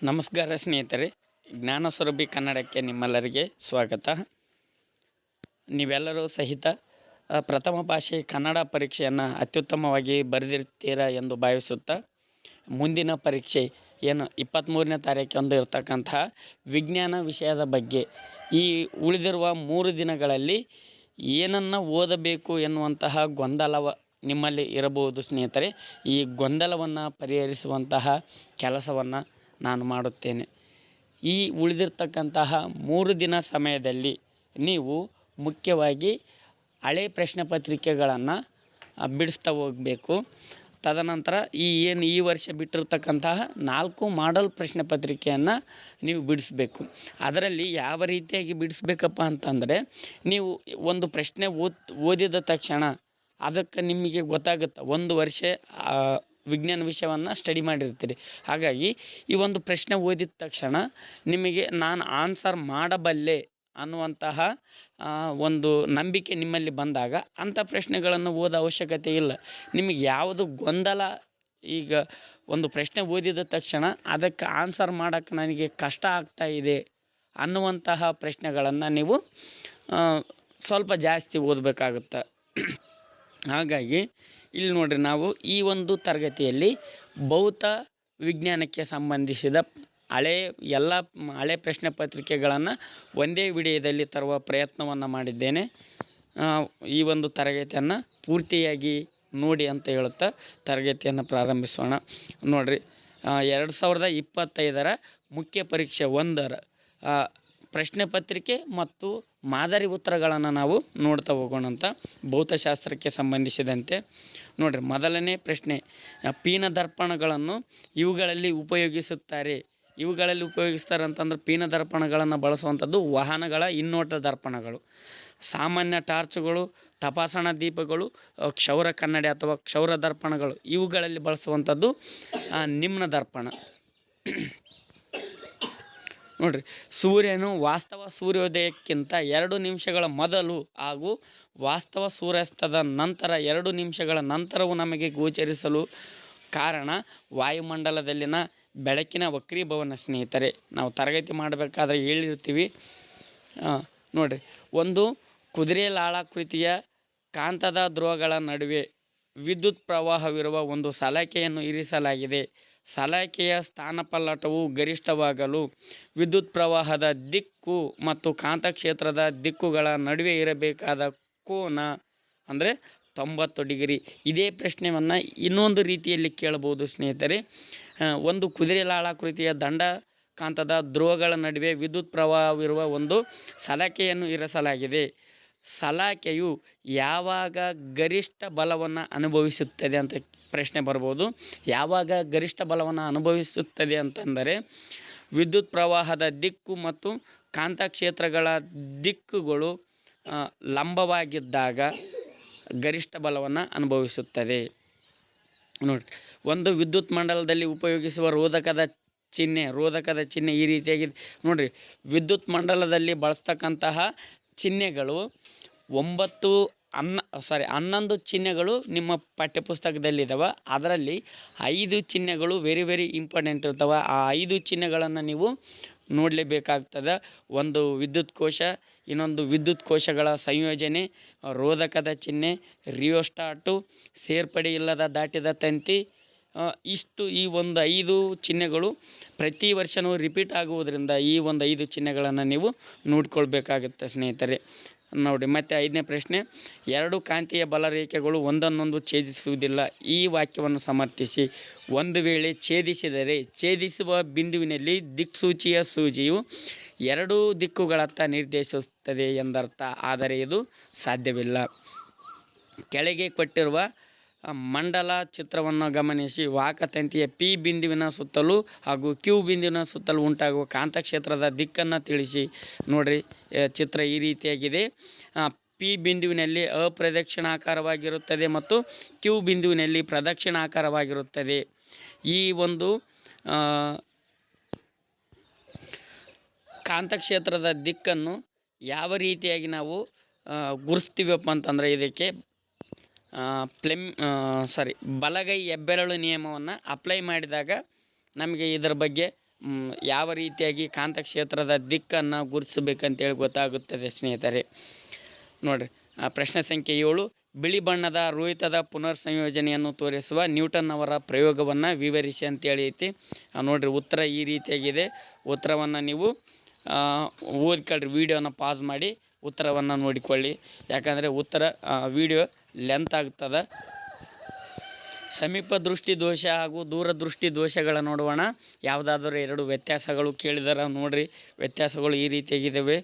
ನಮಸ್ಕಾರ ಸ್ನೇಹಿತರೆ, ಜ್ಞಾನಸ್ವರೂಪಿ ಕನ್ನಡಕ್ಕೆ ನಿಮ್ಮೆಲ್ಲರಿಗೆ ಸ್ವಾಗತ. ನೀವೆಲ್ಲರೂ ಸಹಿತ ಪ್ರಥಮ ಭಾಷೆ ಕನ್ನಡ ಪರೀಕ್ಷೆಯನ್ನು ಅತ್ಯುತ್ತಮವಾಗಿ ಬರೆದಿರ್ತೀರಾ ಎಂದು ಭಾವಿಸುತ್ತಾ, ಮುಂದಿನ ಪರೀಕ್ಷೆ ಏನು 23ನೇ ತಾರೀಕಂದು ಇರತಕ್ಕಂತಹ ವಿಜ್ಞಾನ ವಿಷಯದ ಬಗ್ಗೆ ಈ ಉಳಿದಿರುವ 3 ದಿನಗಳಲ್ಲಿ ಏನನ್ನು ಓದಬೇಕು ಎನ್ನುವಂತಹ ಗೊಂದಲ ನಿಮ್ಮಲ್ಲಿ ಇರಬಹುದು ಸ್ನೇಹಿತರೆ. ಈ ಗೊಂದಲವನ್ನು ಪರಿಹರಿಸುವಂತಹ ಕೆಲಸವನ್ನು ನಾನು ಮಾಡುತ್ತೇನೆ. ಈ ಉಳಿದಿರ್ತಕ್ಕಂತಹ 3 ದಿನ ಸಮಯದಲ್ಲಿ ನೀವು ಮುಖ್ಯವಾಗಿ ಹಳೆ ಪ್ರಶ್ನೆ ಪತ್ರಿಕೆಗಳನ್ನು ಬಿಡಿಸ್ತಾ ಹೋಗಬೇಕು. ತದನಂತರ ಈ ವರ್ಷ ಬಿಟ್ಟಿರ್ತಕ್ಕಂತಹ 4 ಮಾಡಲ್ ಪ್ರಶ್ನೆ ಪತ್ರಿಕೆಯನ್ನು ನೀವು ಬಿಡಿಸಬೇಕು. ಅದರಲ್ಲಿ ಯಾವ ರೀತಿಯಾಗಿ ಬಿಡಿಸ್ಬೇಕಪ್ಪ ಅಂತಂದರೆ, ನೀವು ಒಂದು ಪ್ರಶ್ನೆ ಓದಿದ ತಕ್ಷಣ ಅದಕ್ಕೆ ನಿಮಗೆ ಗೊತ್ತಾಗುತ್ತೆ. 1 ವರ್ಷ ವಿಜ್ಞಾನ ವಿಷಯವನ್ನು ಸ್ಟಡಿ ಮಾಡಿರ್ತೀರಿ. ಹಾಗಾಗಿ ಈ ಒಂದು ಪ್ರಶ್ನೆ ಓದಿದ ತಕ್ಷಣ ನಿಮಗೆ ನಾನು ಆನ್ಸರ್ ಮಾಡಬಲ್ಲೆ ಅನ್ನುವಂತಹ ಒಂದು ನಂಬಿಕೆ ನಿಮ್ಮಲ್ಲಿ ಬಂದಾಗ ಅಂಥ ಪ್ರಶ್ನೆಗಳನ್ನು ಓದೋ ಅವಶ್ಯಕತೆ ಇಲ್ಲ. ನಿಮಗೆ ಯಾವುದು ಗೊಂದಲ, ಈಗ ಒಂದು ಪ್ರಶ್ನೆ ಓದಿದ ತಕ್ಷಣ ಅದಕ್ಕೆ ಆನ್ಸರ್ ಮಾಡೋಕ್ಕೆ ನನಗೆ ಕಷ್ಟ ಆಗ್ತಾ ಇದೆ ಅನ್ನುವಂತಹ ಪ್ರಶ್ನೆಗಳನ್ನು ನೀವು ಸ್ವಲ್ಪ ಜಾಸ್ತಿ ಓದಬೇಕಾಗುತ್ತೆ. ಹಾಗಾಗಿ ಇಲ್ಲಿ ನೋಡಿರಿ, ನಾವು ಈ ಒಂದು ತರಗತಿಯಲ್ಲಿ ಭೌತ ವಿಜ್ಞಾನಕ್ಕೆ ಸಂಬಂಧಿಸಿದ ಹಳೆ ಪ್ರಶ್ನೆ ಪತ್ರಿಕೆಗಳನ್ನು ಒಂದೇ ವಿಡಿಯೋದಲ್ಲಿ ತರುವ ಪ್ರಯತ್ನವನ್ನು ಮಾಡಿದ್ದೇನೆ. ಈ ಒಂದು ತರಗತಿಯನ್ನು ಪೂರ್ತಿಯಾಗಿ ನೋಡಿ ಅಂತ ಹೇಳುತ್ತಾ ತರಗತಿಯನ್ನು ಪ್ರಾರಂಭಿಸೋಣ. ನೋಡಿರಿ, 2025ರ ಮುಖ್ಯ ಪರೀಕ್ಷೆ 1ರ ಪ್ರಶ್ನೆ ಪತ್ರಿಕೆ ಮತ್ತು ಮಾದರಿ ಉತ್ತರಗಳನ್ನು ನಾವು ನೋಡ್ತಾ ಹೋಗೋಣ ಅಂತ. ಭೌತಶಾಸ್ತ್ರಕ್ಕೆ ಸಂಬಂಧಿಸಿದಂತೆ ನೋಡಿರಿ, ಮೊದಲನೇ ಪ್ರಶ್ನೆ, ಪೀನ ದರ್ಪಣಗಳನ್ನು ಇವುಗಳಲ್ಲಿ ಉಪಯೋಗಿಸುತ್ತಾರೆ ಅಂತಂದ್ರೆ, ಪೀನ ದರ್ಪಣಗಳನ್ನು ಬಳಸುವಂಥದ್ದು ವಾಹನಗಳ ಹಿನ್ನೋಟ ದರ್ಪಣಗಳು, ಸಾಮಾನ್ಯ ಟಾರ್ಚುಗಳು, ತಪಾಸಣಾ ದೀಪಗಳು, ಕ್ಷೌರ ಕನ್ನಡಿ ಅಥವಾ ಕ್ಷೌರ ದರ್ಪಣಗಳು. ಇವುಗಳಲ್ಲಿ ಬಳಸುವಂಥದ್ದು ನಿಮ್ನ ದರ್ಪಣ. ನೋಡಿರಿ, ಸೂರ್ಯನು ವಾಸ್ತವ ಸೂರ್ಯೋದಯಕ್ಕಿಂತ 2 ನಿಮಿಷಗಳ ಮೊದಲು ಹಾಗೂ ವಾಸ್ತವ ಸೂರ್ಯಾಸ್ತದ ನಂತರ 2 ನಿಮಿಷಗಳ ನಂತರವೂ ನಮಗೆ ಗೋಚರಿಸಲು ಕಾರಣ ವಾಯುಮಂಡಲದಲ್ಲಿನ ಬೆಳಕಿನ ವಕ್ರೀಭವನ. ಸ್ನೇಹಿತರೆ, ನಾವು ತರಗತಿ ಮಾಡಬೇಕಾದ್ರೆ ಹೇಳಿರ್ತೀವಿ. ನೋಡಿರಿ, ಒಂದು ಕುದುರೆ ಲಾಳಾಕೃತಿಯ ಕಾಂತದ ಧ್ರುವಗಳ ನಡುವೆ ವಿದ್ಯುತ್ ಪ್ರವಾಹವಿರುವ ಒಂದು ಸಲಾಕೆಯನ್ನು ಇರಿಸಲಾಗಿದೆ. ಸಲಾಕೆಯ ಸ್ಥಾನಪಲ್ಲಟವು ಗರಿಷ್ಠವಾಗಲು ವಿದ್ಯುತ್ ಪ್ರವಾಹದ ದಿಕ್ಕು ಮತ್ತು ಕಾಂತಕ್ಷೇತ್ರದ ದಿಕ್ಕುಗಳ ನಡುವೆ ಇರಬೇಕಾದ ಕೋನ ಅಂದರೆ 90 ಡಿಗ್ರಿ. ಇದೇ ಪ್ರಶ್ನೆಯನ್ನು ಇನ್ನೊಂದು ರೀತಿಯಲ್ಲಿ ಕೇಳಬಹುದು ಸ್ನೇಹಿತರೆ. ಒಂದು ಕುದುರೆ ಲಾಳಾಕೃತಿಯ ದಂಡ ಕಾಂತದ ಧ್ರುವಗಳ ನಡುವೆ ವಿದ್ಯುತ್ ಪ್ರವಾಹವಿರುವ ಒಂದು ಸಲಾಕೆಯನ್ನು ಇರಿಸಲಾಗಿದೆ. ಸಲಾಕೆಯು ಯಾವಾಗ ಗರಿಷ್ಠ ಬಲವನ್ನು ಅನುಭವಿಸುತ್ತದೆ ಅಂತ ಪ್ರಶ್ನೆ ಬರ್ಬೋದು. ಯಾವಾಗ ಗರಿಷ್ಠ ಬಲವನ್ನು ಅನುಭವಿಸುತ್ತದೆ ಅಂತಂದರೆ, ವಿದ್ಯುತ್ ಪ್ರವಾಹದ ದಿಕ್ಕು ಮತ್ತು ಕಾಂತಕ್ಷೇತ್ರಗಳ ದಿಕ್ಕುಗಳು ಲಂಬವಾಗಿದ್ದಾಗ ಗರಿಷ್ಠ ಬಲವನ್ನು ಅನುಭವಿಸುತ್ತದೆ. ನೋಡಿ, ಒಂದು ವಿದ್ಯುತ್ ಮಂಡಲದಲ್ಲಿ ಉಪಯೋಗಿಸುವ ರೋಧಕದ ಚಿಹ್ನೆ ಈ ರೀತಿಯಾಗಿದೆ. ನೋಡಿರಿ, ವಿದ್ಯುತ್ ಮಂಡಲದಲ್ಲಿ ಬಳಸ್ತಕ್ಕಂತಹ ಚಿಹ್ನೆಗಳು 11 ಚಿಹ್ನೆಗಳು ನಿಮ್ಮ ಪಠ್ಯಪುಸ್ತಕದಲ್ಲಿದ್ದಾವೆ. ಅದರಲ್ಲಿ 5 ಚಿಹ್ನೆಗಳು ವೆರಿ ಇಂಪಾರ್ಟೆಂಟ್ ಇರ್ತವೆ. ಆ 5 ಚಿಹ್ನೆಗಳನ್ನು ನೀವು ನೋಡಲೇಬೇಕಾಗ್ತದೆ. ಒಂದು ವಿದ್ಯುತ್ ಕೋಶ, ಇನ್ನೊಂದು ವಿದ್ಯುತ್ ಕೋಶಗಳ ಸಂಯೋಜನೆ, ರೋಧಕದ ಚಿಹ್ನೆ, ರಿಯೋಸ್ಟಾಟು, ಸೇರ್ಪಡೆ ಇಲ್ಲದ ದಾಟಿದ ತಂತಿ. ಈ ಒಂದು 5 ಚಿಹ್ನೆಗಳು ಪ್ರತಿ ವರ್ಷವೂ ರಿಪೀಟ್ ಆಗುವುದರಿಂದ ಈ ಒಂದು 5 ಚಿಹ್ನೆಗಳನ್ನು ನೀವು ನೋಡ್ಕೊಳ್ಬೇಕಾಗುತ್ತೆ ಸ್ನೇಹಿತರೆ. ನೋಡಿ, ಮತ್ತು 5ನೇ ಪ್ರಶ್ನೆ, 2 ಕಾಂತೀಯ ಬಲರೇಖೆಗಳು ಒಂದನ್ನೊಂದು ಛೇದಿಸುವುದಿಲ್ಲ. ಈ ವಾಕ್ಯವನ್ನು ಸಮರ್ಥಿಸಿ. ಒಂದು ವೇಳೆ ಛೇದಿಸಿದರೆ ಛೇದಿಸುವ ಬಿಂದುವಿನಲ್ಲಿ ದಿಕ್ಸೂಚಿಯ ಸೂಜಿಯು 2 ದಿಕ್ಕುಗಳತ್ತ ನಿರ್ದೇಶಿಸುತ್ತದೆ ಎಂದರ್ಥ. ಆದರೆ ಇದು ಸಾಧ್ಯವಿಲ್ಲ. ಕೆಳಗೆ ಕೊಟ್ಟಿರುವ ಮಂಡಲ ಚಿತ್ರವನ್ನು ಗಮನಿಸಿ. ವಾಹಕತಂತಿಯ ಪಿ ಬಿಂದುವಿನ ಸುತ್ತಲೂ ಹಾಗೂ ಕ್ಯೂ ಬಿಂದುವಿನ ಸುತ್ತಲೂ ಉಂಟಾಗುವ ಕಾಂತಕ್ಷೇತ್ರದ ದಿಕ್ಕನ್ನು ತಿಳಿಸಿ. ನೋಡಿರಿ, ಚಿತ್ರ ಈ ರೀತಿಯಾಗಿದೆ. ಪಿ ಬಿಂದುವಿನಲ್ಲಿ ಅಪ್ರದಕ್ಷಿಣಾಕಾರವಾಗಿರುತ್ತದೆ ಮತ್ತು ಕ್ಯೂ ಬಿಂದುವಿನಲ್ಲಿ ಪ್ರದಕ್ಷಿಣಾಕಾರವಾಗಿರುತ್ತದೆ. ಈ ಒಂದು ಕಾಂತಕ್ಷೇತ್ರದ ದಿಕ್ಕನ್ನು ಯಾವ ರೀತಿಯಾಗಿ ನಾವು ಗುರುಸ್ತೀವಪ್ಪ ಅಂತಂದರೆ, ಇದಕ್ಕೆ ಬಲಗೈ ಹೆಬ್ಬೆರಳು ನಿಯಮವನ್ನು ಅಪ್ಲೈ ಮಾಡಿದಾಗ ನಮಗೆ ಇದರ ಬಗ್ಗೆ ಯಾವ ರೀತಿಯಾಗಿ ಕಾಂತಕ್ಷೇತ್ರದ ದಿಕ್ಕನ್ನು ಗುರುತಿಸಬೇಕಂತೇಳಿ ಗೊತ್ತಾಗುತ್ತದೆ ಸ್ನೇಹಿತರೆ. ನೋಡಿರಿ, ಪ್ರಶ್ನೆ ಸಂಖ್ಯೆ 7, ಬಿಳಿ ಬಣ್ಣದ ರೋಹಿತದ ಪುನರ್ ಸಂಯೋಜನೆಯನ್ನು ತೋರಿಸುವ ನ್ಯೂಟನ್ ಅವರ ಪ್ರಯೋಗವನ್ನು ವಿವರಿಸಿ ಅಂತೇಳಿ ಐತಿ. ನೋಡಿರಿ, ಉತ್ತರ ಈ ರೀತಿಯಾಗಿದೆ. ಉತ್ತರವನ್ನು ನೀವು ಓದ್ಕೊಳ್ರಿ, ವಿಡಿಯೋನ ಪಾಸ್ ಮಾಡಿ ಉತ್ತರವನ್ನು ನೋಡಿಕೊಳ್ಳಿ. ಯಾಕಂದರೆ ಉತ್ತರ ವಿಡಿಯೋ ಲೆಂತ್ ಆಗ್ತದೆ. ಸಮೀಪ ದೃಷ್ಟಿ ದೋಷ ಹಾಗೂ ದೂರದೃಷ್ಟಿ ದೋಷಗಳ ನೋಡೋಣ. ಯಾವುದಾದರೂ 2 ವ್ಯತ್ಯಾಸಗಳು ಕೇಳಿದಾರ ನೋಡಿರಿ. ವ್ಯತ್ಯಾಸಗಳು ಈ ರೀತಿಯಾಗಿದ್ದಾವೆ.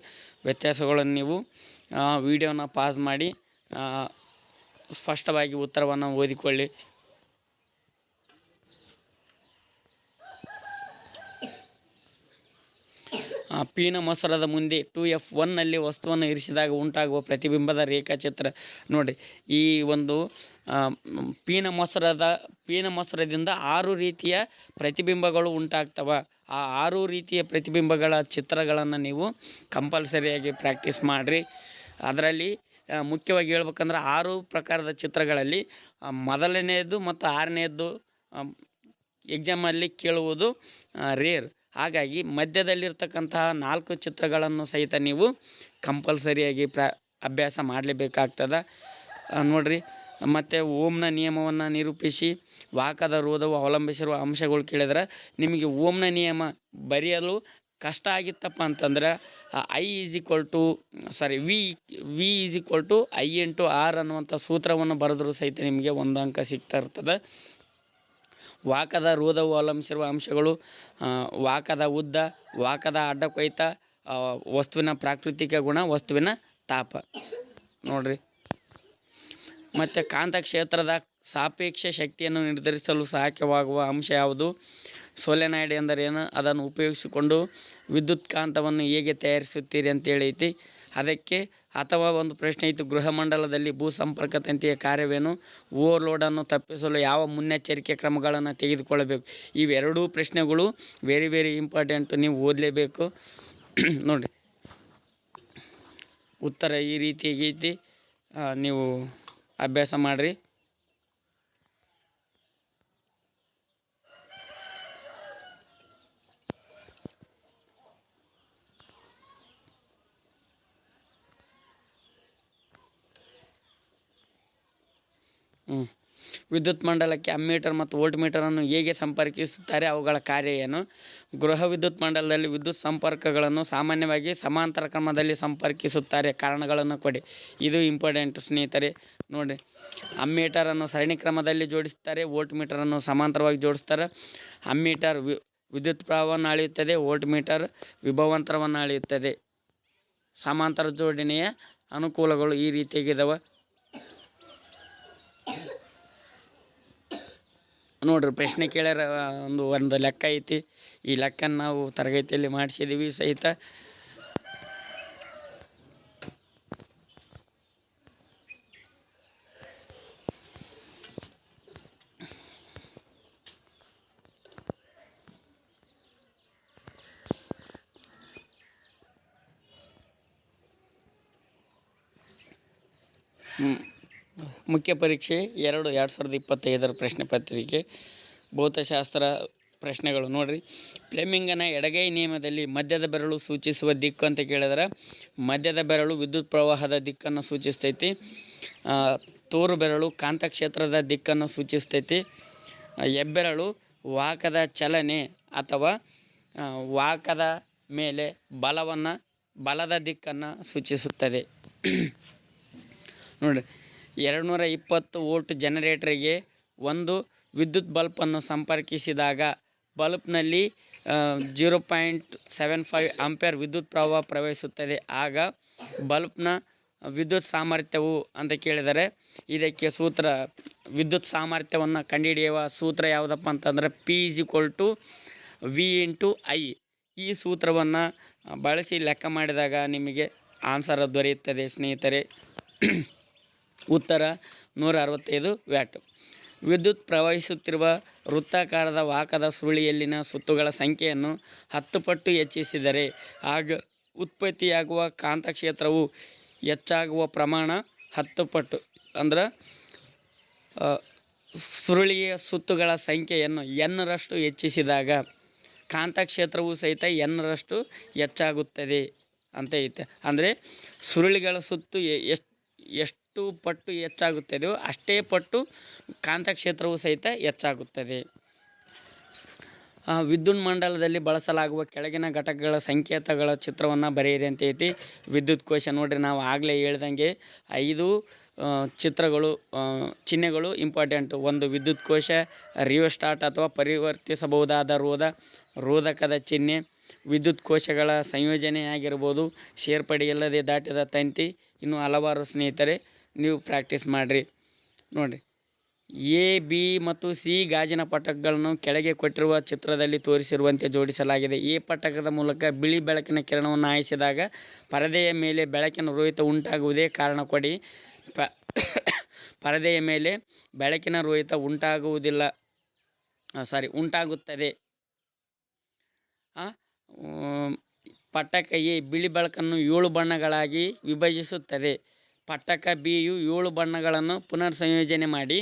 ವ್ಯತ್ಯಾಸಗಳನ್ನು ನೀವು ವಿಡಿಯೋನ ಪಾಸ್ ಮಾಡಿ ಸ್ಪಷ್ಟವಾಗಿ ಉತ್ತರವನ್ನು ಓದಿಕೊಳ್ಳಿ. ಪೀನ ಮೊಸರದ ಮುಂದೆ 2F1ನಲ್ಲಿ ವಸ್ತುವನ್ನು ಇರಿಸಿದಾಗ ಉಂಟಾಗುವ ಪ್ರತಿಬಿಂಬದ ರೇಖಾಚಿತ್ರ. ನೋಡಿ, ಈ ಒಂದು ಪೀನ ಮೊಸರದಿಂದ 6 ರೀತಿಯ ಪ್ರತಿಬಿಂಬಗಳು ಉಂಟಾಗ್ತವೆ. ಆ 6 ರೀತಿಯ ಪ್ರತಿಬಿಂಬಗಳ ಚಿತ್ರಗಳನ್ನು ನೀವು ಕಂಪಲ್ಸರಿಯಾಗಿ ಪ್ರಾಕ್ಟೀಸ್ ಮಾಡಿರಿ. ಅದರಲ್ಲಿ ಮುಖ್ಯವಾಗಿ ಹೇಳ್ಬೇಕಂದ್ರೆ 6 ಪ್ರಕಾರದ ಚಿತ್ರಗಳಲ್ಲಿ ಮೊದಲನೆಯದು ಮತ್ತು 6ನೇದ್ದು ಎಕ್ಸಾಮಲ್ಲಿ ಕೇಳುವುದು ರೇರ್. ಹಾಗಾಗಿ ಮಧ್ಯದಲ್ಲಿರ್ತಕ್ಕಂತಹ 4 ಚಿತ್ರಗಳನ್ನು ಸಹಿತ ನೀವು ಕಂಪಲ್ಸರಿಯಾಗಿ ಅಭ್ಯಾಸ ಮಾಡಲೇಬೇಕಾಗ್ತದೆ. ನೋಡಿರಿ, ಮತ್ತು ಓಮ್ನ ನಿಯಮವನ್ನು ನಿರೂಪಿಸಿ ವಾಹಕದ ರೋಧವು ಅವಲಂಬಿಸಿರುವ ಅಂಶಗಳು ಕೇಳಿದ್ರೆ ನಿಮಗೆ ಓಮ್ನ ನಿಯಮ ಬರೆಯಲು ಕಷ್ಟ ಆಗಿತ್ತಪ್ಪ ಅಂತಂದ್ರೆ V is equal to I × R ಅನ್ನುವಂಥ ಸೂತ್ರವನ್ನು ಬರೆದರೂ ಸಹಿತ ನಿಮಗೆ 1 ಅಂಕ ಸಿಗ್ತಾ ಇರ್ತದೆ. ವಾಹಕದ ರೋಧವು ಅವಲಂಬಿಸಿರುವ ಅಂಶಗಳು ವಾಹಕದ ಉದ್ದ, ವಾಹಕದ ಅಡ್ಡ ಕೊಯ್ತ, ವಸ್ತುವಿನ ಪ್ರಾಕೃತಿಕ ಗುಣ, ವಸ್ತುವಿನ ತಾಪ. ನೋಡಿರಿ, ಮತ್ತು ಕಾಂತಕ್ಷೇತ್ರದ ಸಾಪೇಕ್ಷ ಶಕ್ತಿಯನ್ನು ನಿರ್ಧರಿಸಲು ಸಹಾಯಕವಾಗುವ ಅಂಶ ಯಾವುದು? ಸೋಲೆನಾಯ್ಡ್ ಎಂದರೇನು? ಅದನ್ನು ಉಪಯೋಗಿಸಿಕೊಂಡು ವಿದ್ಯುತ್ ಕಾಂತವನ್ನು ಹೇಗೆ ತಯಾರಿಸುತ್ತೀರಿ ಅಂತೇಳೈತಿ. ಅದಕ್ಕೆ ಅಥವಾ ಒಂದು ಪ್ರಶ್ನೆ ಐತಿ, ಗೃಹಮಂಡಲದಲ್ಲಿ ಭೂ ಸಂಪರ್ಕ ತಂತಿಯ ಕಾರ್ಯವೇನು? ಓವರ್ಲೋಡನ್ನು ತಪ್ಪಿಸಲು ಯಾವ ಮುನ್ನೆಚ್ಚರಿಕೆ ಕ್ರಮಗಳನ್ನು ತೆಗೆದುಕೊಳ್ಳಬೇಕು? ಇವೆರಡೂ ಪ್ರಶ್ನೆಗಳು ವೆರಿ ವೆರಿ ಇಂಪಾರ್ಟೆಂಟ್, ನೀವು ಓದಲೇಬೇಕು. ನೋಡಿ, ಉತ್ತರ ಈ ರೀತಿಯಾಗೈತಿ. ನೀವು ಅಭ್ಯಾಸ ಮಾಡಿರಿ. ವಿದ್ಯುತ್ ಮಂಡಲಕ್ಕೆ ಅಮ್ಮೀಟರ್ ಮತ್ತು ವೋಲ್ಟ್ ಮೀಟರನ್ನು ಹೇಗೆ ಸಂಪರ್ಕಿಸುತ್ತಾರೆ? ಅವುಗಳ ಕಾರ್ಯ ಏನು? ಗೃಹ ವಿದ್ಯುತ್ ಮಂಡಲದಲ್ಲಿ ವಿದ್ಯುತ್ ಸಂಪರ್ಕಗಳನ್ನು ಸಾಮಾನ್ಯವಾಗಿ ಸಮಾಂತರ ಕ್ರಮದಲ್ಲಿ ಸಂಪರ್ಕಿಸುತ್ತಾರೆ. ಕಾರಣಗಳನ್ನು ಕೊಡಿ. ಇದು ಇಂಪಾರ್ಟೆಂಟ್ ಸ್ನೇಹಿತರೆ. ನೋಡಿ, ಅಮ್ಮೀಟರನ್ನು ಸರಣಿ ಕ್ರಮದಲ್ಲಿ ಜೋಡಿಸುತ್ತಾರೆ, ವೋಲ್ಟ್ ಮೀಟರನ್ನು ಸಮಾಂತರವಾಗಿ ಜೋಡಿಸ್ತಾರೆ. ಅಮ್ಮೀಟರ್ ವಿದ್ಯುತ್ ಪ್ರವಾಹವನ್ನು ಅಳೆಯುತ್ತದೆ, ವೋಲ್ಟ್ ಮೀಟರ್ ವಿಭವಾಂತರವನ್ನು ಅಳೆಯುತ್ತದೆ. ಸಮಾಂತರ ಜೋಡಣೆಯ ಅನುಕೂಲಗಳು ಈ ರೀತಿಯಾಗಿದ್ದಾವೆ. ನೋಡ್ರಿ, ಪ್ರಶ್ನೆ ಕೇಳ್ಯಾರ, ಒಂದು ಲೆಕ್ಕ ಐತಿ. ಈ ಲೆಕ್ಕನ ನಾವು ತರಗತಿಯಲ್ಲಿ ಮಾಡಿಸಿದ್ದೀವಿ ಸಹಿತ. ಮುಖ್ಯ ಪರೀಕ್ಷೆ 2025 ಪ್ರಶ್ನೆ ಪತ್ರಿಕೆ ಭೌತಶಾಸ್ತ್ರ ಪ್ರಶ್ನೆಗಳು. ನೋಡಿರಿ, ಫ್ಲೆಮಿಂಗನ ಎಡಗೈ ನಿಯಮದಲ್ಲಿ ಮಧ್ಯದ ಬೆರಳು ಸೂಚಿಸುವ ದಿಕ್ಕು ಅಂತ ಕೇಳಿದ್ರೆ ಮಧ್ಯದ ಬೆರಳು ವಿದ್ಯುತ್ ಪ್ರವಾಹದ ದಿಕ್ಕನ್ನು ಸೂಚಿಸ್ತೈತಿ. ತೋರು ಬೆರಳು ಕಾಂತಕ್ಷೇತ್ರದ ದಿಕ್ಕನ್ನು ಸೂಚಿಸ್ತೈತಿ. ಹೆಬ್ಬೆರಳು ವಾಹಕದ ಚಲನೆ ಅಥವಾ ವಾಹಕದ ಮೇಲೆ ಬಲದ ದಿಕ್ಕನ್ನು ಸೂಚಿಸುತ್ತದೆ. ನೋಡಿ, 220 ವೋಲ್ಟ್ ಜನರೇಟರಿಗೆ ಒಂದು ವಿದ್ಯುತ್ ಬಲ್ಬನ್ನು ಸಂಪರ್ಕಿಸಿದಾಗ ಬಲ್ಬ್ನಲ್ಲಿ 0.75 ಆಂಪಿಯರ್ ವಿದ್ಯುತ್ ಪ್ರವಾಹ ಪ್ರವಹಿಸುತ್ತದೆ. ಆಗ ಬಲ್ಬ್ನ ವಿದ್ಯುತ್ ಸಾಮರ್ಥ್ಯವು ಅಂತ ಕೇಳಿದರೆ ಇದಕ್ಕೆ ಸೂತ್ರ, ವಿದ್ಯುತ್ ಸಾಮರ್ಥ್ಯವನ್ನು ಕಂಡುಹಿಡಿಯುವ ಸೂತ್ರ ಯಾವುದಪ್ಪ ಅಂತಂದರೆ P = V × I. ಈ ಸೂತ್ರವನ್ನು ಬಳಸಿ ಲೆಕ್ಕ ಮಾಡಿದಾಗ ನಿಮಗೆ ಆನ್ಸರ್ ದೊರೆಯುತ್ತದೆ ಸ್ನೇಹಿತರೆ. ಉತ್ತರ 165 ವ್ಯಾಟ್. ವಿದ್ಯುತ್ ಪ್ರವಹಿಸುತ್ತಿರುವ ವೃತ್ತಾಕಾರದ ವಾಹಕದ ಸುರುಳಿಯಲ್ಲಿನ ಸುತ್ತುಗಳ ಸಂಖ್ಯೆಯನ್ನು 10 ಪಟ್ಟು ಹೆಚ್ಚಿಸಿದರೆ ಆಗ ಉತ್ಪತ್ತಿಯಾಗುವ ಕಾಂತಕ್ಷೇತ್ರವು ಹೆಚ್ಚಾಗುವ ಪ್ರಮಾಣ 10 ಪಟ್ಟು. ಅಂದ್ರೆ ಸುರುಳಿಯ ಸುತ್ತುಗಳ ಸಂಖ್ಯೆಯನ್ನು n ರಷ್ಟು ಹೆಚ್ಚಿಸಿದಾಗ ಕಾಂತಕ್ಷೇತ್ರವು ಸಹಿತ ಎನ್ನರಷ್ಟು ಹೆಚ್ಚಾಗುತ್ತದೆ ಅಂತ ಐತೆ. ಅಂದರೆ ಸುರುಳಿಗಳ ಸುತ್ತು ಎಷ್ಟು ಪಟ್ಟು ಹೆಚ್ಚಾಗುತ್ತದೆಯೋ ಅಷ್ಟೇ ಪಟ್ಟು ಕಾಂತಕ್ಷೇತ್ರವು ಸಹಿತ ಹೆಚ್ಚಾಗುತ್ತದೆ. ವಿದ್ಯುನ್ಮಂಡಲದಲ್ಲಿ ಬಳಸಲಾಗುವ ಕೆಳಗಿನ ಘಟಕಗಳ ಸಂಕೇತಗಳ ಚಿತ್ರವನ್ನು ಬರೆಯಿರಿ ಅಂತ ಐತಿ. ವಿದ್ಯುತ್ ಕೋಶ ನೋಡಿರಿ, ನಾವು ಆಗಲೇ ಹೇಳ್ದಂಗೆ 5 ಚಿತ್ರಗಳು ಚಿಹ್ನೆಗಳು ಇಂಪಾರ್ಟೆಂಟು. ಒಂದು ವಿದ್ಯುತ್ ಕೋಶ, ರಿಯೋಸ್ಟಾಟ್ ಅಥವಾ ಪರಿವರ್ತಿಸಬಹುದಾದ ರೋಧಕದ ಚಿಹ್ನೆ, ವಿದ್ಯುತ್ ಕೋಶಗಳ ಸಂಯೋಜನೆಯಾಗಿರ್ಬೋದು, ಸೇರ್ಪಡೆಯಿಲ್ಲದೆ ದಾಟಿದ ತಂತಿ, ಇನ್ನೂ ಹಲವಾರು ಸ್ನೇಹಿತರೆ ನೀವು ಪ್ರಾಕ್ಟೀಸ್ ಮಾಡಿರಿ. ನೋಡಿರಿ, ಎ, ಬಿ ಮತ್ತು ಸಿ ಗಾಜಿನ ಪಟ್ಟಕಗಳನ್ನು ಕೆಳಗೆ ಕೊಟ್ಟಿರುವ ಚಿತ್ರದಲ್ಲಿ ತೋರಿಸಿರುವಂತೆ ಜೋಡಿಸಲಾಗಿದೆ. ಎ ಪಟ್ಟಕದ ಮೂಲಕ ಬಿಳಿ ಬೆಳಕಿನ ಕಿರಣವನ್ನು ಹಾಯಿಸಿದಾಗ ಪರದೆಯ ಮೇಲೆ ಬೆಳಕಿನ ರೋಹಿತ ಉಂಟಾಗುವುದೇ ಕಾರಣ ಕೊಡಿ. ಪರದೆಯ ಮೇಲೆ ಬೆಳಕಿನ ರೋಹಿತ ಉಂಟಾಗುತ್ತದೆ. ಪಟ್ಟಕ ಎ ಬಿಳಿ ಬೆಳಕನ್ನು 7 ಬಣ್ಣಗಳಾಗಿ ವಿಭಜಿಸುತ್ತದೆ. ಪಟ್ಟಕ ಬಿಯು 7 ಬಣ್ಣಗಳನ್ನು ಪುನರ್ ಸಂಯೋಜನೆ ಮಾಡಿ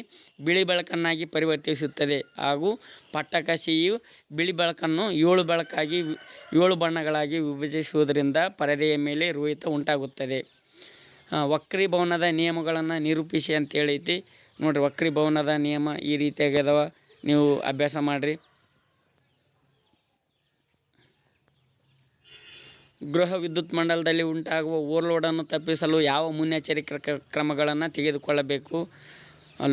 ಬಿಳಿ ಬೆಳಕನ್ನಾಗಿ ಪರಿವರ್ತಿಸುತ್ತದೆ. ಹಾಗೂ ಪಟ್ಟಕ ಸಿಯು ಬಿಳಿ ಬೆಳಕನ್ನು 7 ಬಣ್ಣಗಳಾಗಿ ವಿಭಜಿಸುವುದರಿಂದ ಪರದೆಯ ಮೇಲೆ ರೋಹಿತ ಉಂಟಾಗುತ್ತದೆ. ವಕ್ರೀಭವನದ ನಿಯಮಗಳನ್ನು ನಿರೂಪಿಸಿ ಅಂತೇಳೈತಿ. ನೋಡಿರಿ, ವಕ್ರೀಭವನದ ನಿಯಮ ಈ ರೀತಿಯಾಗ್ಯದವ, ನೀವು ಅಭ್ಯಾಸ ಮಾಡಿರಿ. ಗೃಹ ವಿದ್ಯುತ್ ಮಂಡಲದಲ್ಲಿ ಉಂಟಾಗುವ ಓವರ್ಲೋಡನ್ನು ತಪ್ಪಿಸಲು ಯಾವ ಮುನ್ನೆಚ್ಚರಿಕೆ ಕ್ರಮಗಳನ್ನು ತೆಗೆದುಕೊಳ್ಳಬೇಕು?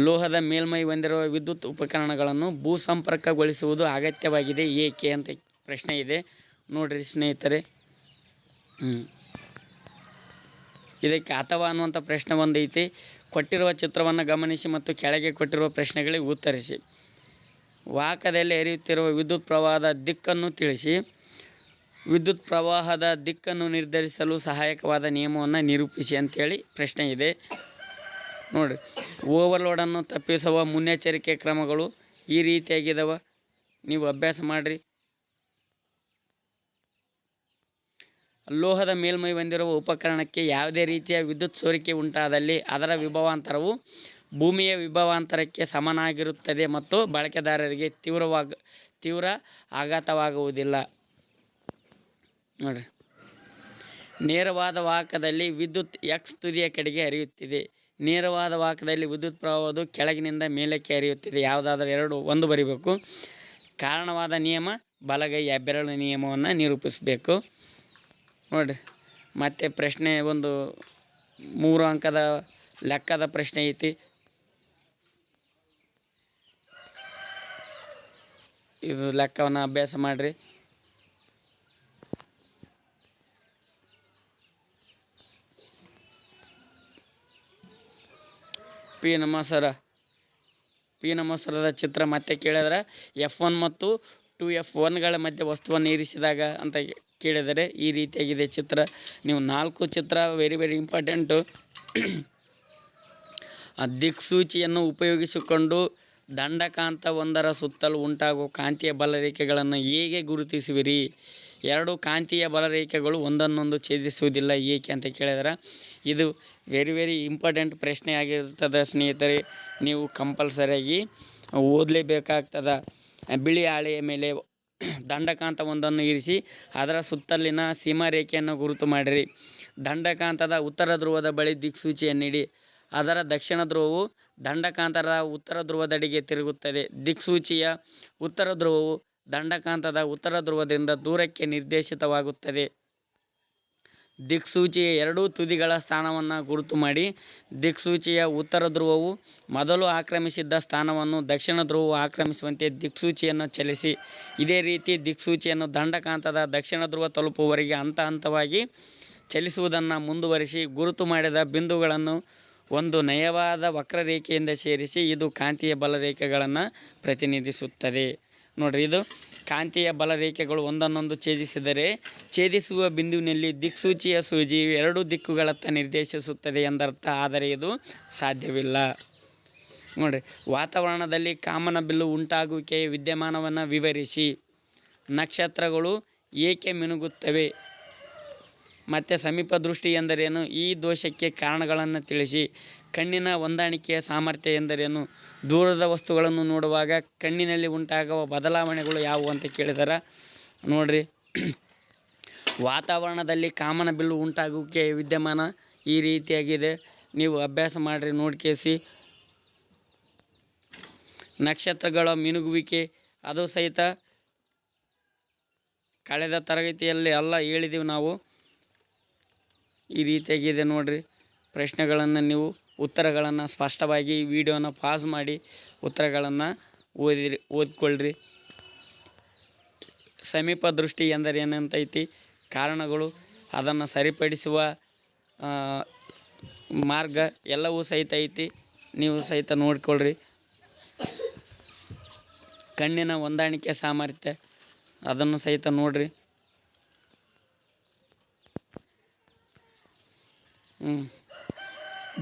ಲೋಹದ ಮೇಲ್ಮೈ ಹೊಂದಿರುವ ವಿದ್ಯುತ್ ಉಪಕರಣಗಳನ್ನು ಭೂಸಂಪರ್ಕಗೊಳಿಸುವುದು ಅಗತ್ಯವಾಗಿದೆ ಏಕೆ ಅಂತ ಪ್ರಶ್ನೆ ಇದೆ. ನೋಡಿರಿ ಸ್ನೇಹಿತರೆ, ಇದಕ್ಕೆ ಅಥವಾ ಅನ್ನುವಂಥ ಪ್ರಶ್ನೆ ಒಂದೈತಿ. ಕೊಟ್ಟಿರುವ ಚಿತ್ರವನ್ನು ಗಮನಿಸಿ ಮತ್ತು ಕೆಳಗೆ ಕೊಟ್ಟಿರುವ ಪ್ರಶ್ನೆಗಳಿಗೆ ಉತ್ತರಿಸಿ. ವಾಹಕದಲ್ಲಿ ಹರಿಯುತ್ತಿರುವ ವಿದ್ಯುತ್ ಪ್ರವಾಹದ ದಿಕ್ಕನ್ನು ತಿಳಿಸಿ. ವಿದ್ಯುತ್ ಪ್ರವಾಹದ ದಿಕ್ಕನ್ನು ನಿರ್ಧರಿಸಲು ಸಹಾಯಕವಾದ ನಿಯಮವನ್ನು ನಿರೂಪಿಸಿ ಅಂತೇಳಿ ಪ್ರಶ್ನೆ ಇದೆ. ನೋಡಿರಿ, ಓವರ್ಲೋಡನ್ನು ತಪ್ಪಿಸುವ ಮುನ್ನೆಚ್ಚರಿಕೆ ಕ್ರಮಗಳು ಈ ರೀತಿಯಾಗಿದ್ದಾವ, ನೀವು ಅಭ್ಯಾಸ ಮಾಡಿರಿ. ಲೋಹದ ಮೇಲ್ಮೈ ಹೊಂದಿರುವ ಉಪಕರಣಕ್ಕೆ ಯಾವುದೇ ರೀತಿಯ ವಿದ್ಯುತ್ ಸೋರಿಕೆ ಉಂಟಾದಲ್ಲಿ ಅದರ ವಿಭವಾಂತರವು ಭೂಮಿಯ ವಿಭವಾಂತರಕ್ಕೆ ಸಮನಾಗಿರುತ್ತದೆ ಮತ್ತು ಬಳಕೆದಾರರಿಗೆ ತೀವ್ರ ಆಘಾತವಾಗುವುದಿಲ್ಲ. ನೋಡಿರಿ, ನೇರವಾದ ವಾಹಕದಲ್ಲಿ ವಿದ್ಯುತ್ ಎಕ್ಸ್ ತುದಿಯ ಕಡೆಗೆ ಹರಿಯುತ್ತಿದೆ. ನೇರವಾದ ವಾಹಕದಲ್ಲಿ ವಿದ್ಯುತ್ ಪ್ರವಾಹವು ಕೆಳಗಿನಿಂದ ಮೇಲಕ್ಕೆ ಹರಿಯುತ್ತಿದೆ. ಯಾವುದಾದ್ರೂ ಒಂದು ಬರಿಬೇಕು. ಕಾರಣವಾದ ನಿಯಮ ಬಲಗೈ ಹೆಬ್ಬೆರಳು ನಿಯಮವನ್ನು ನಿರೂಪಿಸಬೇಕು. ನೋಡಿರಿ, ಮತ್ತು ಪ್ರಶ್ನೆ ಒಂದು 3 ಅಂಕದ ಲೆಕ್ಕದ ಪ್ರಶ್ನೆ ಐತಿ. ಇದು ಲೆಕ್ಕವನ್ನು ಅಭ್ಯಾಸ ಮಾಡಿರಿ. ಪಿ ನಮಸ್ಸರದ ಚಿತ್ರ ಮತ್ತೆ ಕೇಳಿದ್ರೆ F1 ಮತ್ತು 2F1ಗಳ ಮಧ್ಯೆ ವಸ್ತುವನ್ನು ಇರಿಸಿದಾಗ ಅಂತ ಕೇಳಿದರೆ ಈ ರೀತಿಯಾಗಿದೆ ಚಿತ್ರ. ನೀವು 4 ಚಿತ್ರ ವೆರಿ ಇಂಪಾರ್ಟೆಂಟು. ದಿಕ್ಸೂಚಿಯನ್ನು ಉಪಯೋಗಿಸಿಕೊಂಡು ದಂಡಕಾಂತ ಒಂದರ ಸುತ್ತಲೂ ಉಂಟಾಗುವ ಕಾಂತೀಯ ಬಲರೇಖೆಗಳನ್ನು ಹೇಗೆ ಗುರುತಿಸುವಿರಿ? 2 ಕಾಂತೀಯ ಬಲರೇಖೆಗಳು ಒಂದನ್ನೊಂದು ಛೇದಿಸುವುದಿಲ್ಲ ಏಕೆ ಅಂತ ಕೇಳಿದರೆ ಇದು ವೆರಿ ಇಂಪಾರ್ಟೆಂಟ್ ಪ್ರಶ್ನೆ ಆಗಿರ್ತದೆ ಸ್ನೇಹಿತರೆ. ನೀವು ಕಂಪಲ್ಸರಿಯಾಗಿ ಓದಲೇಬೇಕಾಗ್ತದೆ. ಬಿಳಿ ಹಾಳೆಯ ಮೇಲೆ ದಂಡಕಾಂತ ಒಂದನ್ನು ಇರಿಸಿ ಅದರ ಸುತ್ತಲಿನ ಸೀಮಾರೇಖೆಯನ್ನು ಗುರುತು ಮಾಡಿರಿ. ದಂಡಕಾಂತದ ಉತ್ತರ ಧ್ರುವದ ಬಳಿ ದಿಕ್ಸೂಚಿಯನ್ನಿಡಿ. ಅದರ ದಕ್ಷಿಣ ಧ್ರುವವು ದಂಡಕಾಂತದ ಉತ್ತರ ಧ್ರುವದೆಡೆಗೆ ತಿರುಗುತ್ತದೆ. ದಿಕ್ಸೂಚಿಯ ಉತ್ತರ ಧ್ರುವವು ದಂಡಕಾಂತದ ಉತ್ತರ ಧ್ರುವದಿಂದ ದೂರಕ್ಕೆ ನಿರ್ದೇಶಿತವಾಗುತ್ತದೆ. ದಿಕ್ಸೂಚಿಯ 2 ತುದಿಗಳ ಸ್ಥಾನವನ್ನು ಗುರುತು ಮಾಡಿ. ದಿಕ್ಸೂಚಿಯ ಉತ್ತರ ಧ್ರುವವು ಮೊದಲು ಆಕ್ರಮಿಸಿದ್ದ ಸ್ಥಾನವನ್ನು ದಕ್ಷಿಣ ಧ್ರುವವು ಆಕ್ರಮಿಸುವಂತೆ ದಿಕ್ಸೂಚಿಯನ್ನು ಚಲಿಸಿ. ಇದೇ ರೀತಿ ದಿಕ್ಸೂಚಿಯನ್ನು ದಂಡಕಾಂತದ ದಕ್ಷಿಣ ಧ್ರುವ ತಲುಪುವವರೆಗೆ ಹಂತವಾಗಿ ಚಲಿಸುವುದನ್ನು ಮುಂದುವರಿಸಿ. ಗುರುತು ಮಾಡಿದ ಬಿಂದುಗಳನ್ನು ಒಂದು ನಯವಾದ ವಕ್ರರೇಖೆಯಿಂದ ಸೇರಿಸಿ. ಇದು ಕಾಂತೀಯ ಬಲರೇಖೆಗಳನ್ನು ಪ್ರತಿನಿಧಿಸುತ್ತದೆ. ನೋಡಿರಿ, ಇದು ಕಾಂತೀಯ ಬಲರೇಖೆಗಳು ಒಂದನ್ನೊಂದು ಛೇದಿಸಿದರೆ ಛೇದಿಸುವ ಬಿಂದುವಿನಲ್ಲಿ ದಿಕ್ಸೂಚಿಯ ಸೂಜಿಯು 2 ದಿಕ್ಕುಗಳತ್ತ ನಿರ್ದೇಶಿಸುತ್ತದೆ ಎಂದರ್ಥ. ಆದರೆ ಇದು ಸಾಧ್ಯವಿಲ್ಲ. ನೋಡಿರಿ, ವಾತಾವರಣದಲ್ಲಿ ಕಾಮನಬಿಲ್ಲು ಉಂಟಾಗುವಿಕೆಯ ವಿದ್ಯಮಾನವನ್ನು ವಿವರಿಸಿ. ನಕ್ಷತ್ರಗಳು ಏಕೆ ಮಿನುಗುತ್ತವೆ? ಮತ್ತು ಸಮೀಪ ದೃಷ್ಟಿ ಎಂದರೇನು? ಈ ದೋಷಕ್ಕೆ ಕಾರಣಗಳನ್ನು ತಿಳಿಸಿ. ಕಣ್ಣಿನ ಹೊಂದಾಣಿಕೆಯ ಸಾಮರ್ಥ್ಯ ಎಂದರೇನು? ದೂರದ ವಸ್ತುಗಳನ್ನು ನೋಡುವಾಗ ಕಣ್ಣಿನಲ್ಲಿ ಉಂಟಾಗುವ ಬದಲಾವಣೆಗಳು ಯಾವುವು ಅಂತ ಕೇಳಿದರೆ ನೋಡ್ರಿ ವಾತಾವರಣದಲ್ಲಿ ಕಾಮನ ಬಿಲ್ಲು ಉಂಟಾಗೋಕ್ಕೆ ವಿದ್ಯಮಾನ ಈ ರೀತಿಯಾಗಿದೆ. ನೀವು ಅಭ್ಯಾಸ ಮಾಡಿರಿ ನೋಡ್ಕೇಸಿ. ನಕ್ಷತ್ರಗಳ ಮಿನುಗುವಿಕೆ ಅದು ಸಹಿತ ಕಳೆದ ತರಗತಿಯಲ್ಲಿ ಎಲ್ಲ ಹೇಳಿದ್ದೀವಿ ನಾವು. ಈ ರೀತಿಯಾಗಿದೆ ನೋಡ್ರಿ. ಪ್ರಶ್ನೆಗಳನ್ನು ನೀವು ಉತ್ತರಗಳನ್ನು ಸ್ಪಷ್ಟವಾಗಿ ವಿಡಿಯೋನ ಪಾಸ್ ಮಾಡಿ ಉತ್ತರಗಳನ್ನು ಓದ್ಕೊಳ್ರಿ. ಸಮೀಪ ದೃಷ್ಟಿ ಎಂದರೆ ಏನಂತೈತಿ, ಕಾರಣಗಳು, ಅದನ್ನು ಸರಿಪಡಿಸುವ ಮಾರ್ಗ ಎಲ್ಲವೂ ಸಹಿತ ಐತಿ. ನೀವು ಸಹಿತ ನೋಡ್ಕೊಳ್ರಿ. ಕಣ್ಣಿನ ಹೊಂದಾಣಿಕೆ ಸಾಮರ್ಥ್ಯ ಅದನ್ನು ಸಹಿತ ನೋಡ್ರಿ.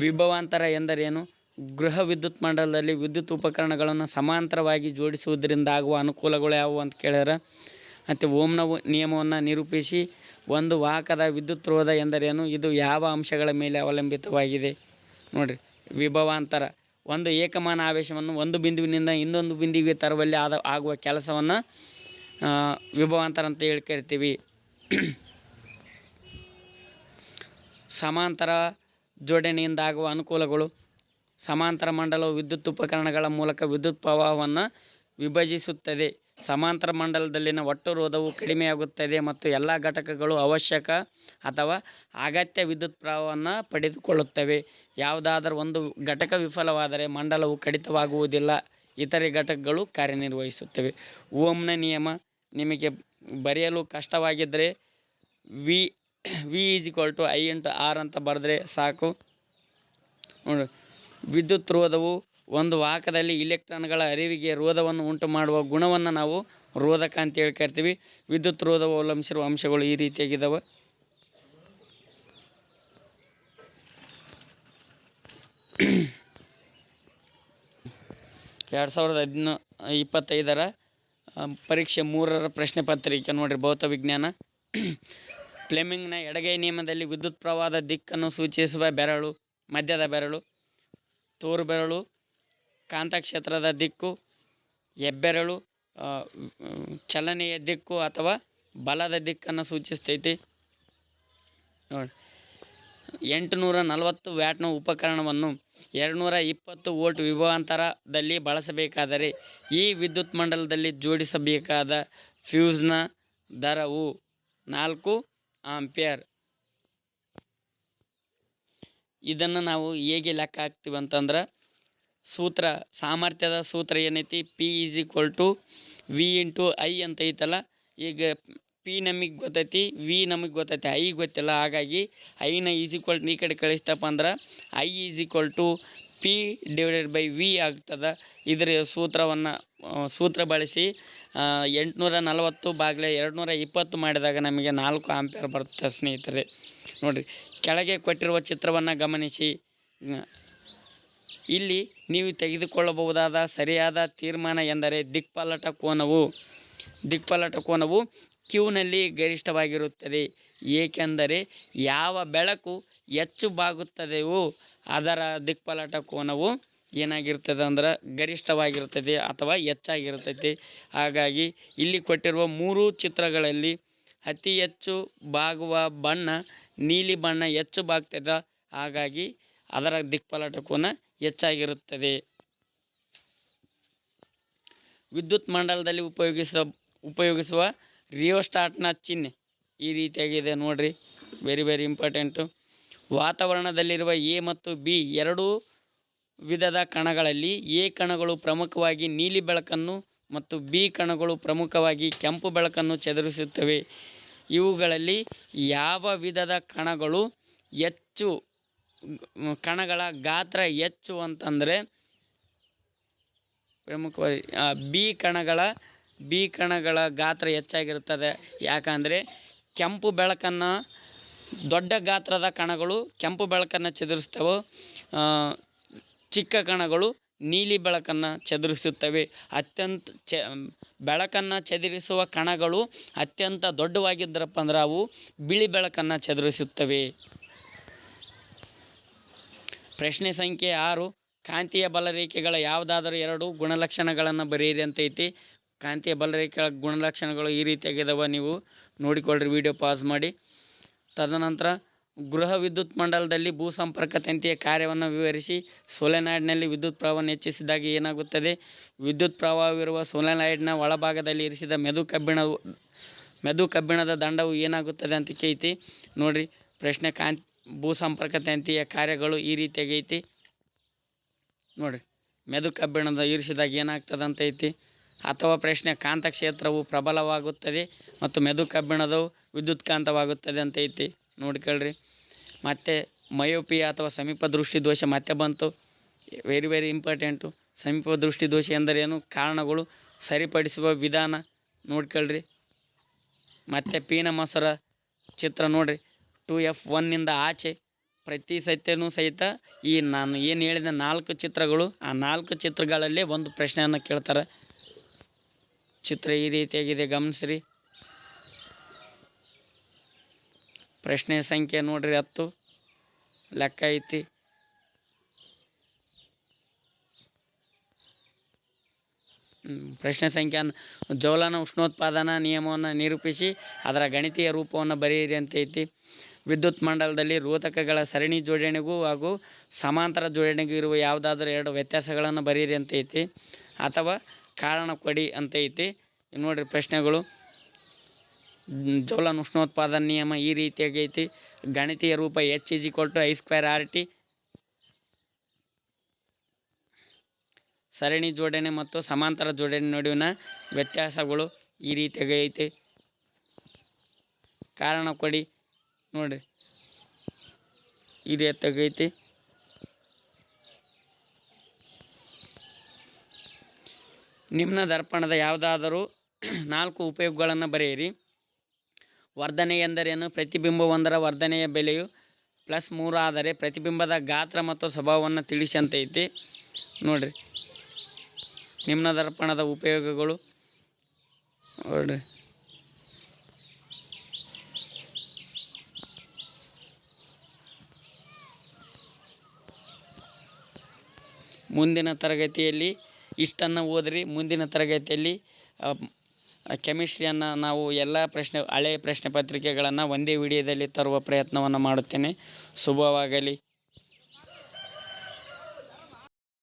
ವಿಭವಾಂತರ ಎಂದರೇನು? ಗೃಹ ವಿದ್ಯುತ್ ಮಂಡಲದಲ್ಲಿ ವಿದ್ಯುತ್ ಉಪಕರಣಗಳನ್ನು ಸಮಾಂತರವಾಗಿ ಜೋಡಿಸುವುದರಿಂದ ಆಗುವ ಅನುಕೂಲಗಳು ಯಾವುವು ಅಂತ ಕೇಳ್ಯಾರ. ಮತ್ತು ಓಮ್ನ ನಿಯಮವನ್ನು ನಿರೂಪಿಸಿ. ಒಂದು ವಾಹಕದ ವಿದ್ಯುತ್ ರೋಧ ಎಂದರೇನು? ಇದು ಯಾವ ಅಂಶಗಳ ಮೇಲೆ ಅವಲಂಬಿತವಾಗಿದೆ? ನೋಡಿರಿ, ವಿಭವಾಂತರ ಒಂದು ಏಕಮಾನ ಆವೇಶವನ್ನು ಒಂದು ಬಿಂದುವಿನಿಂದ ಇನ್ನೊಂದು ಬಿಂದುವಿಗೆ ತರುವಲ್ಲಿ ಆಗುವ ಕೆಲಸವನ್ನು ವಿಭವಾಂತರ ಅಂತ ಹೇಳಿ ಕರಿತೀವಿ. ಸಮಾಂತರ ಜೋಡಣೆಯಿಂದ ಆಗುವ ಅನುಕೂಲಗಳು. ಸಮಾಂತರ ಮಂಡಲವು ವಿದ್ಯುತ್ ಉಪಕರಣಗಳ ಮೂಲಕ ವಿದ್ಯುತ್ ಪ್ರವಾಹವನ್ನು ವಿಭಜಿಸುತ್ತದೆ. ಸಮಾಂತರ ಮಂಡಲದಲ್ಲಿನ ಒಟ್ಟು ರೋಧವು ಕಡಿಮೆಯಾಗುತ್ತದೆ ಮತ್ತು ಎಲ್ಲ ಘಟಕಗಳು ಅವಶ್ಯಕ ಅಥವಾ ಅಗತ್ಯ ವಿದ್ಯುತ್ ಪ್ರವಾಹವನ್ನು ಪಡೆದುಕೊಳ್ಳುತ್ತವೆ. ಯಾವುದಾದರೂ ಒಂದು ಘಟಕ ವಿಫಲವಾದರೆ ಮಂಡಲವು ಕಡಿತವಾಗುವುದಿಲ್ಲ, ಇತರೆ ಘಟಕಗಳು ಕಾರ್ಯನಿರ್ವಹಿಸುತ್ತವೆ. ಓಮ್ನ ನಿಯಮ ನಿಮಗೆ ಬರೆಯಲು ಕಷ್ಟವಾಗಿದ್ದರೆ ವಿ = I/R ಅಂತ ಬರೆದ್ರೆ ಸಾಕು. ನೋಡಿ, ವಿದ್ಯುತ್ ರೋಧವು ಒಂದು ವಾಹಕದಲ್ಲಿ ಇಲೆಕ್ಟ್ರಾನ್ಗಳ ಹರಿವಿಗೆ ರೋಧವನ್ನು ಉಂಟು ಮಾಡುವ ಗುಣವನ್ನು ನಾವು ರೋಧಕ ಅಂತೇಳಿ ಕರಿತೀವಿ. ವಿದ್ಯುತ್ ರೋಧವು ಅವಲಂಬಿಸಿರುವ ಅಂಶಗಳು ಈ ರೀತಿಯಾಗಿದ್ದಾವೆ. ಎರಡು 2025 ಪರೀಕ್ಷೆ 3ರ ಪ್ರಶ್ನೆ ಪತ್ರಿಕೆ ನೋಡಿರಿ. ಭೌತ ವಿಜ್ಞಾನ. ಫ್ಲೆಮಿಂಗ್ನ ಎಡಗೈ ನಿಯಮದಲ್ಲಿ ವಿದ್ಯುತ್ ಪ್ರವಾಹದ ದಿಕ್ಕನ್ನು ಸೂಚಿಸುವ ಬೆರಳು ಮಧ್ಯದ ಬೆರಳು, ತೋರು ಬೆರಳು ಕಾಂತಕ್ಷೇತ್ರದ ದಿಕ್ಕು, ಹೆಬ್ಬೆರಳು ಚಲನೆಯ ದಿಕ್ಕು ಅಥವಾ ಬಲದ ದಿಕ್ಕನ್ನು ಸೂಚಿಸ್ತೈತಿ. ನೋಡಿ, 840 ವ್ಯಾಟ್ನ ಉಪಕರಣವನ್ನು 220 ವೋಲ್ಟ್ ವಿಭವಾಂತರದಲ್ಲಿ ಬಳಸಬೇಕಾದರೆ ಈ ವಿದ್ಯುತ್ ಮಂಡಲದಲ್ಲಿ ಜೋಡಿಸಬೇಕಾದ ಫ್ಯೂಸ್ನ ದರವು 4 ಆಂಪಿಯರ್. ಇದನ್ನು ನಾವು ಹೇಗೆ ಲೆಕ್ಕ ಹಾಕ್ತೀವಿ ಅಂತಂದ್ರೆ, ಸೂತ್ರ, ಸಾಮರ್ಥ್ಯದ ಸೂತ್ರ ಏನೈತಿ, P = V × I ಅಂತ ಐತಲ್ಲ. ಈಗ P ನಮಗೆ ಗೊತ್ತೈತಿ, V ನಮಗೆ ಗೊತ್ತೈತಿ, I ಗೊತ್ತಿಲ್ಲ. ಹಾಗಾಗಿ ಐನ = ಈ ಕಡೆ ಕಳಿಸ್ತಪ್ಪ ಅಂದ್ರೆ I = P/V ಆಗ್ತದೆ. ಇದರ ಸೂತ್ರ ಬಳಸಿ 840/220 ಮಾಡಿದಾಗ ನಮಗೆ 4 ಆಂಪಿಯರ್ ಬರುತ್ತೆ ಸ್ನೇಹಿತರೆ. ನೋಡಿರಿ, ಕೆಳಗೆ ಕೊಟ್ಟಿರುವ ಚಿತ್ರವನ್ನು ಗಮನಿಸಿ. ಇಲ್ಲಿ ನೀವು ತೆಗೆದುಕೊಳ್ಳಬಹುದಾದ ಸರಿಯಾದ ತೀರ್ಮಾನ ಎಂದರೆ ದಿಕ್ಪಲ್ಲಟ ಕೋನವು ಕ್ಯೂನಲ್ಲಿ ಗರಿಷ್ಠವಾಗಿರುತ್ತದೆ. ಏಕೆಂದರೆ ಯಾವ ಬೆಳಕು ಹೆಚ್ಚು ಬಾಗುತ್ತದೆಯೋ ಅದರ ದಿಕ್ಪಲ್ಲಟ ಕೋನವು ಏನಾಗಿರ್ತದೆ ಅಂದ್ರೆ ಗರಿಷ್ಠವಾಗಿರ್ತದೆ ಅಥವಾ ಹೆಚ್ಚಾಗಿರ್ತೈತಿ. ಹಾಗಾಗಿ ಇಲ್ಲಿ ಕೊಟ್ಟಿರುವ 3 ಚಿತ್ರಗಳಲ್ಲಿ ಅತಿ ಹೆಚ್ಚು ಬಾಗುವ ಬಣ್ಣ ನೀಲಿ ಬಣ್ಣ ಹೆಚ್ಚು ಬಾಗ್ತದೆ. ಹಾಗಾಗಿ ಅದರ ದಿಕ್ಪಲ್ಲಟ ಕೋನ ಹೆಚ್ಚಾಗಿರುತ್ತದೆ. ವಿದ್ಯುತ್ ಮಂಡಲದಲ್ಲಿ ಉಪಯೋಗಿಸುವ ರಿಯೋಸ್ಟಾಟ್ನ ಚಿಹ್ನೆ ಈ ರೀತಿಯಾಗಿದೆ ನೋಡ್ರಿ. Very important. ವಾತಾವರಣದಲ್ಲಿರುವ ಎ ಮತ್ತು ಬಿ ಎರಡೂ ವಿಧದ ಕಣಗಳಲ್ಲಿ ಎ ಕಣಗಳು ಪ್ರಮುಖವಾಗಿ ನೀಲಿ ಬೆಳಕನ್ನು ಮತ್ತು ಬಿ ಕಣಗಳು ಪ್ರಮುಖವಾಗಿ ಕೆಂಪು ಬೆಳಕನ್ನು ಚದುರಿಸುತ್ತವೆ. ಇವುಗಳಲ್ಲಿ ಯಾವ ವಿಧದ ಕಣಗಳು ಹೆಚ್ಚು, ಕಣಗಳ ಗಾತ್ರ ಹೆಚ್ಚು ಅಂತಂದರೆ ಪ್ರಮುಖವಾಗಿ ಬಿ ಕಣಗಳ ಗಾತ್ರ ಹೆಚ್ಚಾಗಿರುತ್ತದೆ. ಯಾಕಂದರೆ ಕೆಂಪು ಬೆಳಕನ್ನು, ದೊಡ್ಡ ಗಾತ್ರದ ಕಣಗಳು ಕೆಂಪು ಬೆಳಕನ್ನು ಚದುರಿಸ್ತವೆ, ಚಿಕ್ಕ ಕಣಗಳು ನೀಲಿ ಬೆಳಕನ್ನು ಚದುರಿಸುತ್ತವೆ. ಬೆಳಕನ್ನು ಚದುರಿಸುವ ಕಣಗಳು ಅತ್ಯಂತ ದೊಡ್ಡವಾಗಿದ್ದರಪ್ಪ ಅಂದ್ರೆ ಅವು ಬಿಳಿ ಬೆಳಕನ್ನು ಚದುರಿಸುತ್ತವೆ. ಪ್ರಶ್ನೆ ಸಂಖ್ಯೆ 6. ಕಾಂತೀಯ ಬಲರೇಖೆಗಳ ಯಾವುದಾದರೂ 2 ಗುಣಲಕ್ಷಣಗಳನ್ನು ಬರೆಯಿರಿ ಅಂತೈತಿ. ಕಾಂತೀಯ ಬಲರೇಖೆಗಳ ಗುಣಲಕ್ಷಣಗಳು ಈ ರೀತಿಯಾಗಿದ್ದಾವೆ, ನೀವು ನೋಡಿಕೊಳ್ಳ್ರಿ, ವಿಡಿಯೋ ಪಾಸ್ ಮಾಡಿ. ತದನಂತರ ಗೃಹ ವಿದ್ಯುತ್ ಮಂಡಲದಲ್ಲಿ ಭೂ ಸಂಪರ್ಕ ತಂತಿಯ ಕಾರ್ಯವನ್ನು ವಿವರಿಸಿ. ಸೋಲೆನಾಯ್ಡ್ನಲ್ಲಿ ವಿದ್ಯುತ್ ಪ್ರವಾಹವನ್ನು ಹೆಚ್ಚಿಸಿದಾಗ ಏನಾಗುತ್ತದೆ? ವಿದ್ಯುತ್ ಪ್ರವಾಹವಿರುವ ಸೋಲೆನಾಯ್ಡ್ನ ಒಳಭಾಗದಲ್ಲಿ ಇರಿಸಿದ ಮೆದು ಕಬ್ಬಿಣದ ದಂಡವು ಏನಾಗುತ್ತದೆ ಅಂತ ಐತಿ ನೋಡ್ರಿ. ಪ್ರಶ್ನೆ ಭೂ ಸಂಪರ್ಕ ತಂತಿಯ ಕಾರ್ಯಗಳು ಈ ರೀತಿಯಾಗಿ ಐತಿ ನೋಡ್ರಿ. ಮೆದು ಕಬ್ಬಿಣದ ಇರಿಸಿದಾಗ ಏನಾಗ್ತದೆ ಅಂತ ಐತಿ. ಅಥವಾ ಪ್ರಶ್ನೆ ಕಾಂತಕ್ಷೇತ್ರವು ಪ್ರಬಲವಾಗುತ್ತದೆ ಮತ್ತು ಮೆದು ಕಬ್ಬಿಣದವು ವಿದ್ಯುತ್ ಕಾಂತವಾಗುತ್ತದೆ ಅಂತ ಐತಿ, ನೋಡ್ಕೊಳ್ರಿ. ಮತ್ತು ಮಯೋಪಿಯಾ ಅಥವಾ ಸಮೀಪ ದೃಷ್ಟಿ ದೋಷ ಮತ್ತೆ ಬಂತು, ವೆರಿ ವೆರಿ ಇಂಪಾರ್ಟೆಂಟು. ಸಮೀಪ ದೃಷ್ಟಿ ದೋಷ ಎಂದರೇನು? ಕಾರಣಗಳು, ಸರಿಪಡಿಸುವ ವಿಧಾನ ನೋಡ್ಕೊಳ್ರಿ. ಮತ್ತು ಪೀನ ಮೊಸರ ಚಿತ್ರ ನೋಡ್ರಿ. 2F1 ಆಚೆ ಪ್ರತಿ ಸತ್ಯನೂ ಸಹಿತ ಈ ನಾನು ಏನು ಹೇಳಿದ 4 ಚಿತ್ರಗಳು, ಆ 4 ಚಿತ್ರಗಳಲ್ಲೇ ಒಂದು ಪ್ರಶ್ನೆಯನ್ನು ಕೇಳ್ತಾರೆ. ಚಿತ್ರ ಈ ರೀತಿಯಾಗಿದೆ, ಗಮನಿಸ್ರಿ. ಪ್ರಶ್ನೆ ಸಂಖ್ಯೆ ನೋಡ್ರಿ 10 ಲೆಕ್ಕ ಐತಿ. ಪ್ರಶ್ನೆ ಸಂಖ್ಯೆ ಜೌಲನ ಉಷ್ಣೋತ್ಪಾದನಾ ನಿಯಮವನ್ನು ನಿರೂಪಿಸಿ ಅದರ ಗಣಿತೀಯ ರೂಪವನ್ನು ಬರೆಯಿರಿ ಅಂತ ಐತಿ. ವಿದ್ಯುತ್ ಮಂಡಲದಲ್ಲಿ ರೋಧಕಗಳ ಸರಣಿ ಜೋಡಣೆಗೂ ಹಾಗೂ ಸಮಾಂತರ ಜೋಡಣೆಗೂ ಇರುವ ಯಾವುದಾದ್ರೂ 2 ವ್ಯತ್ಯಾಸಗಳನ್ನು ಬರೆಯಿರಿ ಅಂತ ಐತಿ. ಅಥವಾ ಕಾರಣ ಕೊಡಿ ಅಂತ ಐತಿ. ನೋಡಿರಿ ಪ್ರಶ್ನೆಗಳು. ಜೌಲನ ಉಷ್ಣೋತ್ಪಾದನಾ ನಿಯಮ ಈ ರೀತಿಯಾಗಿ ಐತಿ. ಗಣಿತೀಯ ರೂಪ H=I²RT. ಸರಣಿ ಜೋಡಣೆ ಮತ್ತು ಸಮಾಂತರ ಜೋಡಣೆ ನಡುವಿನ ವ್ಯತ್ಯಾಸಗಳು ಈ ರೀತಿಯಾಗಿ ಐತಿ. ಕಾರಣ ಕೊಡಿ ನೋಡಿರಿ, ಈ ರೀತಿಯಾಗಿ ಐತಿ. ನಿಮ್ನ ದರ್ಪಣದ ಯಾವುದಾದರೂ 4 ಉಪಯೋಗಗಳನ್ನು ಬರೆಯಿರಿ. ವರ್ಧನೆ ಎಂದರೇನು? ಪ್ರತಿಬಿಂಬವೊಂದರ ವರ್ಧನೆಯ ಬೆಲೆಯು +3 ಆದರೆ ಪ್ರತಿಬಿಂಬದ ಗಾತ್ರ ಮತ್ತು ಸ್ವಭಾವವನ್ನು ತಿಳಿಸಿ ಅಂತ ಐತಿ ನೋಡ್ರಿ. ನಿಮ್ನ ದರ್ಪಣದ ಉಪಯೋಗಗಳು ನೋಡ್ರಿ. ಮುಂದಿನ ತರಗತಿಯಲ್ಲಿ ಇಷ್ಟನ್ನು ಓದ್ರಿ. ಮುಂದಿನ ತರಗತಿಯಲ್ಲಿ ಕೆಮಿಸ್ಟ್ರಿಯನ್ನು ನಾವು ಎಲ್ಲ ಹಳೆಯ ಪ್ರಶ್ನೆ ಪತ್ರಿಕೆಗಳನ್ನು ಒಂದೇ ವಿಡಿಯೋದಲ್ಲಿ ತರುವ ಪ್ರಯತ್ನವನ್ನು ಮಾಡುತ್ತೇನೆ. ಶುಭವಾಗಲಿ.